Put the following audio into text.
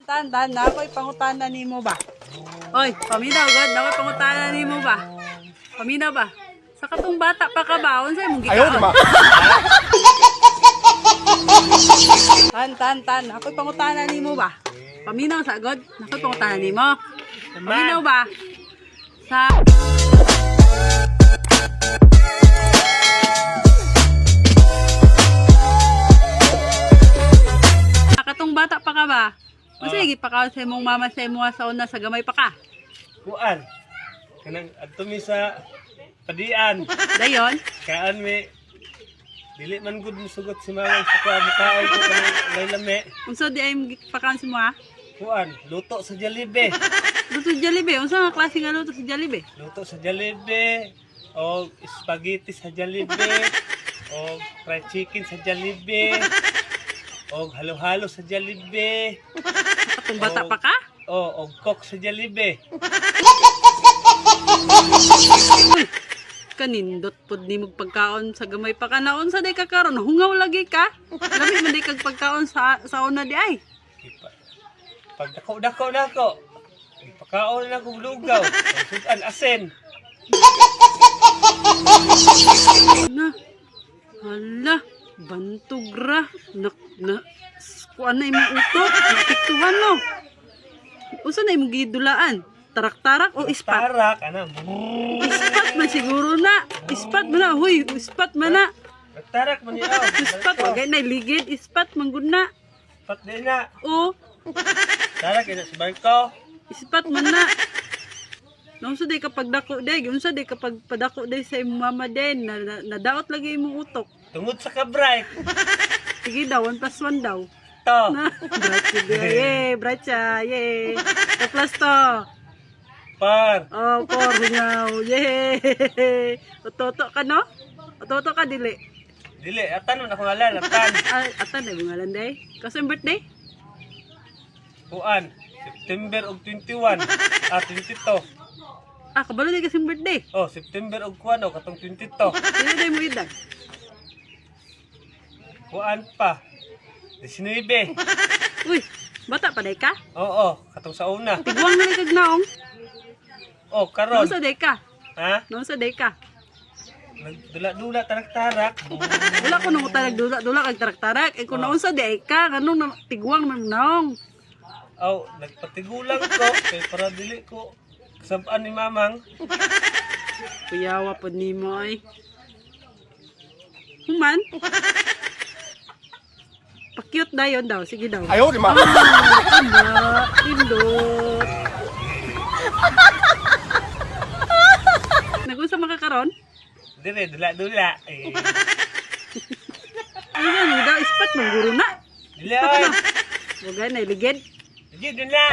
Tan, na ako'y pangutana ni mo ba? Oy, paminaw, God, na ako'y pangutana ni mo ba? Paminaw ba? Sa katong bata pa ka ba? Unsay mong gikaon? Tan, ako'y pangutana ni mo ba? Paminaw sa God, na ako'y pangutana ni mo. Paminaw ba? Sa... Katong bata pa ka ba? Sige, pakaon sa imong mama sa imong sa una sa gamay pa ka. Kuan. Kanang adto mi sa padian. Dayon, Kaan mi dili man gud musugot si mama sa kuan kaon ko kanang laylame. unsa di ay pakaon sa mo ha? Kuan, luto sa Jollibee. Luto sa Jollibee, unsa nga klase nga luto sa Jollibee? Luto sa Jollibee o spaghetti sa Jollibee o fried chicken sa Jollibee o halo-halo sa Jollibee. Katong bata pa ka? O coke sa Jollibee. Kanindot pod ni mog pagkaon sa gamay pa ka na unsa day ka karon hungaw lagi ka. Lami man day kag pagkaon sa una di ay. Pag dako nako. Pagkaon na kong lugaw. Pagsudan asin. Na. Hala, bantugra. Kuan na imong utok, napiktuhan no. Unsa na imong gidulaan? Tarak-tarak o ispat? Tarak, ana. Ispat man siguro na. Ispat man na. Huy, ispat man na. Tarak man niya. Ispat, wagay na ligid. Ispat man gud na. Pat din na. O, Tarak ina sa barko. ispat man na. Unsa day kapag dako day, unsa day kapag padako day sa imong mama din, nadaot lagi imong utok. Tungod sa kabray. Sige daw, 1 plus 1 daw. To. Na, bright siya, yay, bright siya, yay. 2 plus to. Par. Oh, por, hungaw, yay. Ototo ka no? Ototo ka, dili. Dili, atan man ako ngalan, atan. Ay, atan na yung ngalan day. Kasi yung birthday? Kuan, September og 21. 22. Ah, kabalo day kasi yung birthday. Oh, September og kuan o katong 22. Sino day mo edad? Kuan pa. 19. Uy, bata pa day ka? Oo, katong sa una. Tigwang na kag naong. Oh, karon. Noon sa day ka? Ha? Noon sa day ka? Nagdula-dula tarak-tarak. Wala ko nung talag dula kag tarak-tarak. Eh kung naon sa day ka, ganun na tigwang man naong. Aw, nagpatigulang ko kay para dili ko kasabaan ni mamang. Kuyawa po ni mo ay. Human? Pakyut dayon daw. Sige daw. Ayaw, di ma. Tindot. Nag-usa makakaroon? Dire, dula-dula. Eh, Ano yan? Hindi daw ispat. Mangguro na. dila ay. Huwag na iligid. Sige, dula.